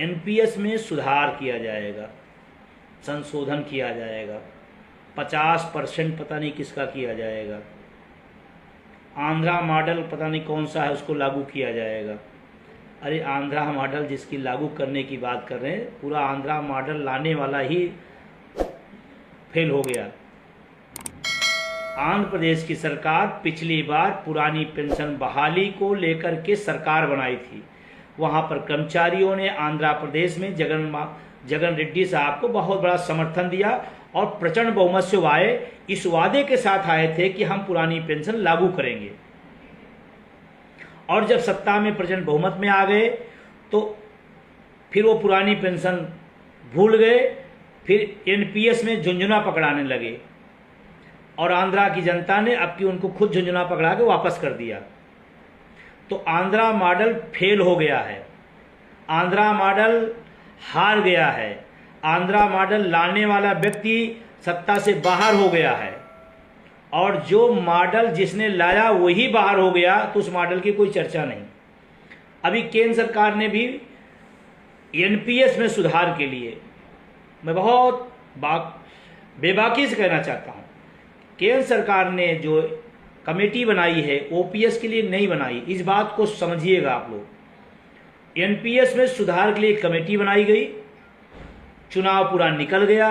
NPS में सुधार किया जाएगा, संशोधन किया जाएगा, 50% पता नहीं किसका किया जाएगा, आंध्रा मॉडल पता नहीं कौन सा है उसको लागू किया जाएगा। अरे आंध्रा मॉडल जिसकी लागू करने की बात कर रहे हैं, पूरा आंध्रा मॉडल लाने वाला ही फेल हो गया। आंध्र प्रदेश की सरकार पिछली बार पुरानी पेंशन बहाली को लेकर के सरकार बनाई थी। वहां पर कर्मचारियों ने आंध्र प्रदेश में जगन रेड्डी साहब को बहुत बड़ा समर्थन दिया और प्रचंड बहुमत से आए, इस वादे के साथ आए थे कि हम पुरानी पेंशन लागू करेंगे। और जब सत्ता में प्रचंड बहुमत में आ गए तो फिर वो पुरानी पेंशन भूल गए, फिर एनपीएस में झुंझुना पकड़ाने लगे और आंध्रा की जनता ने अब की उनको खुद झुंझुना पकड़ा के वापस कर दिया। तो आंध्रा मॉडल फेल हो गया है, आंध्रा मॉडल हार गया है, आंध्रा मॉडल लाने वाला व्यक्ति सत्ता से बाहर हो गया है और जो मॉडल जिसने लाया वही बाहर हो गया, तो उस मॉडल की कोई चर्चा नहीं। अभी केंद्र सरकार ने भी एनपीएस में सुधार के लिए, मैं बहुत बेबाकी से कहना चाहता हूँ, केंद्र सरकार ने जो कमेटी बनाई है ओपीएस के लिए नहीं बनाई, इस बात को समझिएगा आप लोग। एनपीएस में सुधार के लिए एक कमेटी बनाई गई, चुनाव पूरा निकल गया,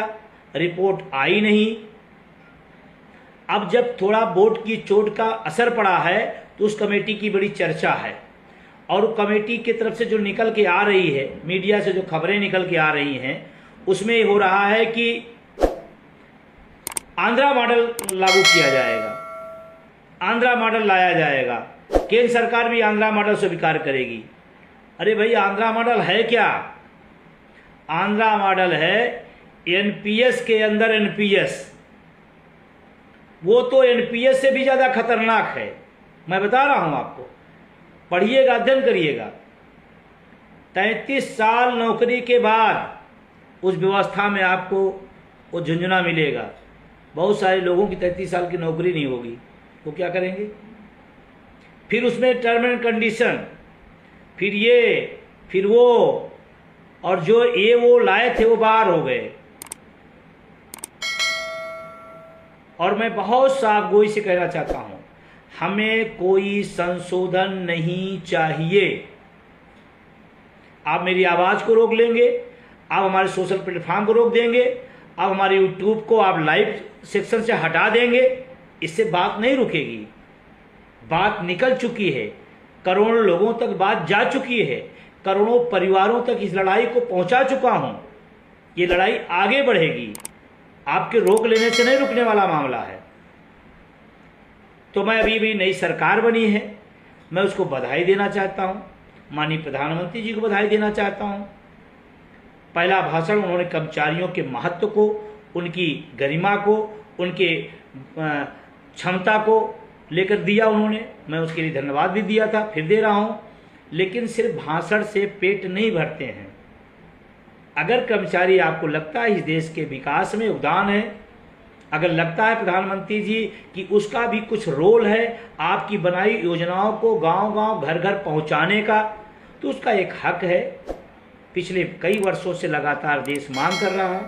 रिपोर्ट आई नहीं। अब जब थोड़ा वोट की चोट का असर पड़ा है तो उस कमेटी की बड़ी चर्चा है और कमेटी की तरफ से जो निकल के आ रही है, मीडिया से जो खबरें निकल के आ रही हैं, उसमें हो रहा है कि आंध्रा मॉडल लागू किया जाएगा, आंध्रा मॉडल लाया जाएगा, केंद्र सरकार भी आंध्रा मॉडल स्वीकार करेगी। अरे भाई, आंध्रा मॉडल है क्या? आंध्रा मॉडल है एनपीएस के अंदर एनपीएस। वो तो एनपीएस से भी ज्यादा खतरनाक है, मैं बता रहा हूं आपको, पढ़िएगा, अध्ययन करिएगा। 33 साल नौकरी के बाद उस व्यवस्था में आपको वो झुंझुना मिलेगा। बहुत सारे लोगों की 33 साल की नौकरी नहीं होगी, वो क्या करेंगे? फिर उसमें टर्म एंड कंडीशन, फिर ये, फिर वो, और जो ये वो लाए थे वो बाहर हो गए। और मैं बहुत साफ गोई से कहना चाहता हूं, हमें कोई संशोधन नहीं चाहिए। आप मेरी आवाज को रोक लेंगे, आप हमारे सोशल प्लेटफॉर्म को रोक देंगे, आप हमारे यूट्यूब को आप लाइव सेक्शन से हटा देंगे, इससे बात नहीं रुकेगी। बात निकल चुकी है, करोड़ों लोगों तक बात जा चुकी है, करोड़ों परिवारों तक इस लड़ाई को पहुंचा चुका हूं। ये लड़ाई आगे बढ़ेगी, आपके रोक लेने से नहीं रुकने वाला मामला है। तो मैं अभी नई सरकार बनी है, मैं उसको बधाई देना चाहता हूं, माननीय प्रधानमंत्री जी को बधाई देना चाहता हूं। पहला भाषण उन्होंने कर्मचारियों के महत्व को, उनकी गरिमा को, उनके क्षमता को लेकर दिया उन्होंने, मैं उसके लिए धन्यवाद भी दिया था, फिर दे रहा हूं। लेकिन सिर्फ भाषण से पेट नहीं भरते हैं। अगर कर्मचारी, आपको लगता है इस देश के विकास में योगदान है, अगर लगता है प्रधानमंत्री जी कि उसका भी कुछ रोल है आपकी बनाई योजनाओं को गांव-गांव, घर-घर पहुंचाने का, तो उसका एक हक है। पिछले कई वर्षों से लगातार देश मांग कर रहा है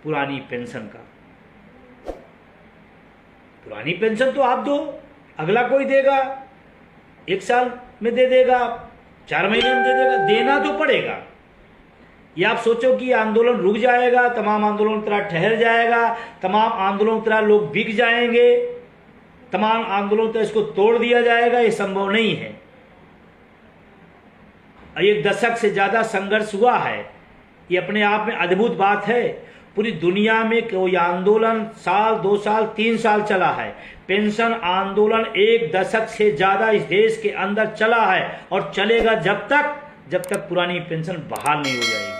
पुरानी पेंशन का। पुरानी पेंशन तो आप दो, अगला कोई देगा, 1 साल में दे देगा, 4 महीने में दे देगा, देना तो पड़ेगा। या आप सोचो कि आंदोलन रुक जाएगा, तमाम आंदोलन तरह ठहर जाएगा, तमाम आंदोलन तरह लोग बिक जाएंगे, तमाम आंदोलन तरह इसको तोड़ दिया जाएगा, ये संभव नहीं है। 1 दशक से ज्यादा संघर्ष हुआ है, ये अपने आप में अद्भुत बात है। पूरी दुनिया में कोई आंदोलन साल, 2 साल, 3 साल चला है, पेंशन आंदोलन 1 दशक से ज्यादा इस देश के अंदर चला है और चलेगा जब तक पुरानी पेंशन बहाल नहीं हो जाएगी,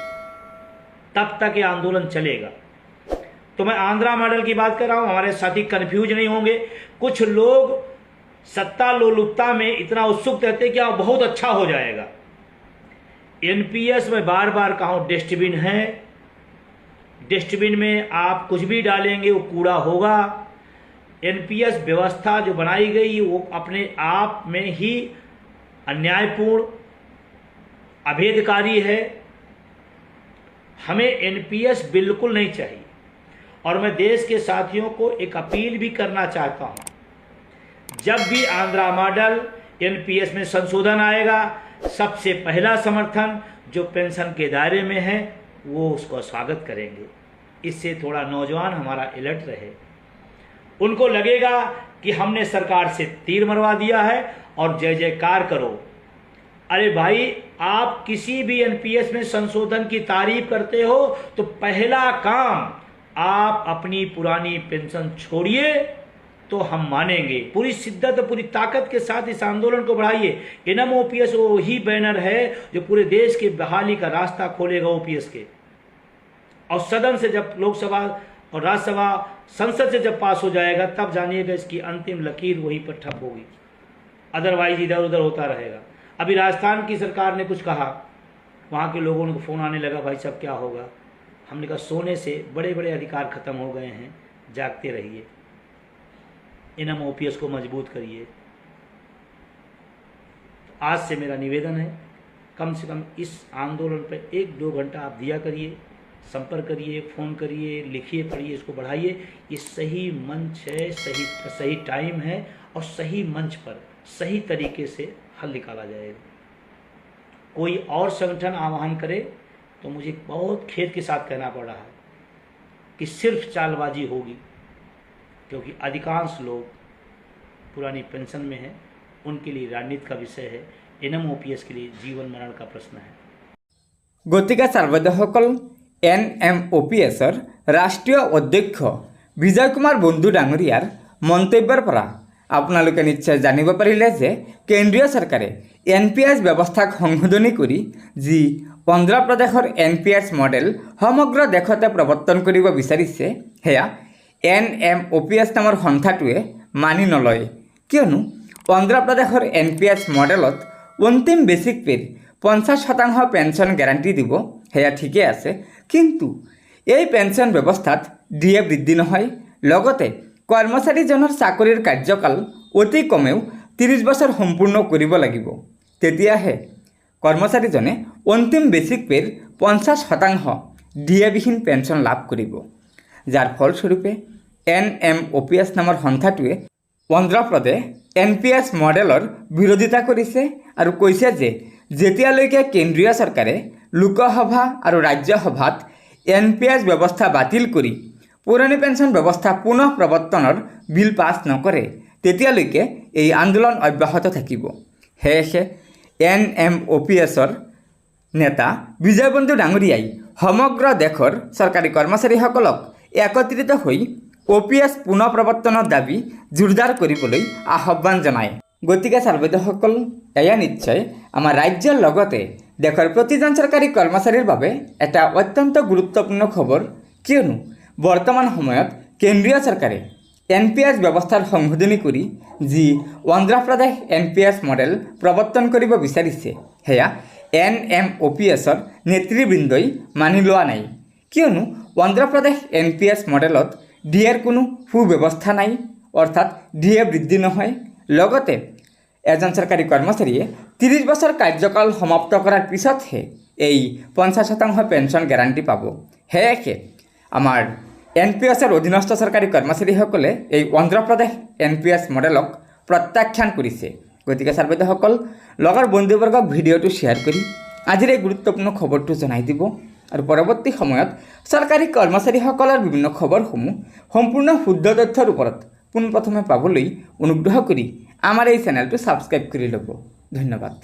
तब तक ये आंदोलन चलेगा। तो मैं आंध्रा मॉडल की बात कर रहा हूं, हमारे साथी कंफ्यूज नहीं होंगे। कुछ लोग सत्ता लोलुपता में इतना उत्सुक रहते कि बहुत अच्छा हो जाएगा। एनपीएस में बार बार कहूं, डस्टबिन है, डस्टबिन में आप कुछ भी डालेंगे वो कूड़ा होगा। एनपीएस व्यवस्था जो बनाई गई वो अपने आप में ही अन्यायपूर्ण, अभेदकारी है, हमें एनपीएस बिल्कुल नहीं चाहिए। और मैं देश के साथियों को एक अपील भी करना चाहता हूँ, जब भी आंध्रा मॉडल एनपीएस में संशोधन आएगा, सबसे पहला समर्थन जो पेंशन के दायरे में है वो उसको स्वागत करेंगे। इससे थोड़ा नौजवान हमारा अलर्ट रहे, उनको लगेगा कि हमने सरकार से तीर मरवा दिया है और जय जयकार करो। अरे भाई, आप किसी भी एनपीएस में संशोधन की तारीफ करते हो तो पहला काम आप अपनी पुरानी पेंशन छोड़िए तो हम मानेंगे। पूरी शिद्दत पूरी ताकत के साथ इस आंदोलन को बढ़ाइए। एनएम ओपीएस वो ही बैनर है जो पूरे देश की बहाली का रास्ता खोलेगा ओपीएस के। और सदन से जब लोकसभा और राज्यसभा संसद से जब पास हो जाएगा तब जानिएगा इसकी अंतिम लकीर वहीं पर ठप होगी, अदरवाइज इधर उधर होता रहेगा। अभी राजस्थान की सरकार ने कुछ कहा, वहाँ के लोगों को फ़ोन आने लगा, भाई साहब क्या होगा। हमने कहा सोने से बड़े बड़े अधिकार खत्म हो गए हैं, जागते रहिए, एनएम ओपीएस को मजबूत करिए। आज से मेरा निवेदन है, कम से कम इस आंदोलन पर 1-2 घंटा आप दिया करिए, संपर्क करिए, फ़ोन करिए, लिखिए, पढ़िए, इसको बढ़ाइए। ये सही मंच है, सही टाइम है और सही मंच पर सही तरीके से हल निकाला जाएगा। कोई और संगठन आह्वान करे तो मुझे बहुत खेद के साथ कहना पड़ रहा है कि सिर्फ चालबाजी होगी, क्योंकि अधिकांश लोग पुरानी पेंशन में हैं, उनके लिए राजनीति का विषय है। एनएम ओपीएस के लिए जीवन मरण का प्रश्न है। गतिके सर्वदসকल एनएम ओपीएसर राष्ट्रीय अध्यक्ष विजय कुमार बंधु डांगरियार मन्तव्यर परा आपनालोके निश्चय जानिब पारिले जे केंद्रीय सरकारे एनपीएस व्यवस्थाक संशोधनी करी जी आंध्र प्रदेशर एनपीएस मॉडेल समग्र देशते प्रवर्तन करिब विचारिছে हेया एनएम ओपीएस नाমৰ संस्थाटोৱে मानि नलय, कियनो आंध्र प्रदेशर एनपीएस मॉडेलत अंतिम बेसिक पेर 50% पेंशन ग्यारंटी দিব, हेया ठीके आछे, किन्तु এই पेंशन व्यवस्थात ডিএ বৃদ্ধি নহয়। লগতে কৰ্মচাৰীজনৰ চাকৰিৰ কাৰ্যকাল অতি কমেও 30 বছৰ সম্পূৰ্ণ কৰিব লাগিব, তেতিয়াহে কৰ্মচাৰীজনে অন্তিম বেচিক পেৰ 50% ডিএবিহীন পেঞ্চন লাভ কৰিব। যাৰ ফলস্বৰূপে এনএম ওপিএছ নামৰ সংস্থাটোৱে অন্ধ্ৰ প্ৰদেশ এনপিএছ মডেলৰ বিৰোধিতা কৰিছে আৰু কৈছে যে যেতিয়ালৈকে কেন্দ্ৰীয় চৰকাৰে লোকসভা আৰু ৰাজ্যসভাত এনপিএছ ব্যৱস্থা বাতিল কৰি পুৰণি পেঞ্চন ব্যৱস্থা পুনঃ প্ৰৱৰ্তনৰ বিল পাছ নকৰে তেতিয়ালৈকে এই আন্দোলন অব্যাহত থাকিব। সেয়েহে এনএম ওপিএছৰ নেতা বিজয় বন্ধু ডাঙৰীয়াই সমগ্ৰ দেশৰ চৰকাৰী কৰ্মচাৰীসকলক একত্ৰিত হৈ ওপিএছ পুনঃ প্ৰৱৰ্তনৰ দাবী জোৰদাৰ কৰিবলৈ আহ্বান জনায়। গতিকে চাৰ্বৈদসকল, এয়া নিশ্চয় আমাৰ ৰাজ্যৰ লগতে দেশৰ প্ৰতিজন চৰকাৰী কৰ্মচাৰীৰ বাবে এটা অত্যন্ত গুৰুত্বপূৰ্ণ খবৰ, কিয়নো বৰ্তমান সময়ত কেন্দ্ৰীয় চৰকাৰে এনপিএছ ব্যৱস্থাৰ সংশোধনী কৰি যি অন্ধ্ৰ প্ৰদেশ এনপিএছ মডেল প্ৰৱৰ্তন কৰিব বিচাৰিছে সেয়া এনএম ওপিএছৰ নেতৃবৃন্দই মানি লোৱা নাই, কিয়নো অন্ধ্ৰ প্ৰদেশ এনপিএছ মডেলত ডিএৰ কোনো সুব্যৱস্থা নাই, অৰ্থাৎ ডিএ বৃদ্ধি নহয়। লগতে এজন চৰকাৰী কৰ্মচাৰীয়ে 30 বছৰ কাৰ্যকাল সমাপ্ত কৰাৰ পিছতহে এই 50% পেঞ্চন গ্যাৰাণ্টি পাব। সেয়েহে আমাৰ এনপিএছৰ অধীনস্থ চৰকাৰী কৰ্মচাৰীসকলে এই অন্ধ্ৰ প্ৰদেশ এনপিএছ মডেলক প্ৰত্যাখ্যান কৰিছে। গতিকে চাৰ্বৈদসকল, লগৰ বন্ধুবৰ্গক ভিডিঅ'টো শ্বেয়াৰ কৰি আজিৰ এই গুৰুত্বপূৰ্ণ খবৰটো জনাই দিব আৰু পৰৱৰ্তী সময়ত চৰকাৰী কৰ্মচাৰীসকলৰ বিভিন্ন খবৰসমূহ সম্পূৰ্ণ শুদ্ধ তথ্যৰ ওপৰত পোনপ্ৰথমে পাবলৈ অনুগ্ৰহ কৰি আমাৰ এই চেনেলটো ছাবস্ক্ৰাইব কৰি ল'ব। ধন্যবাদ।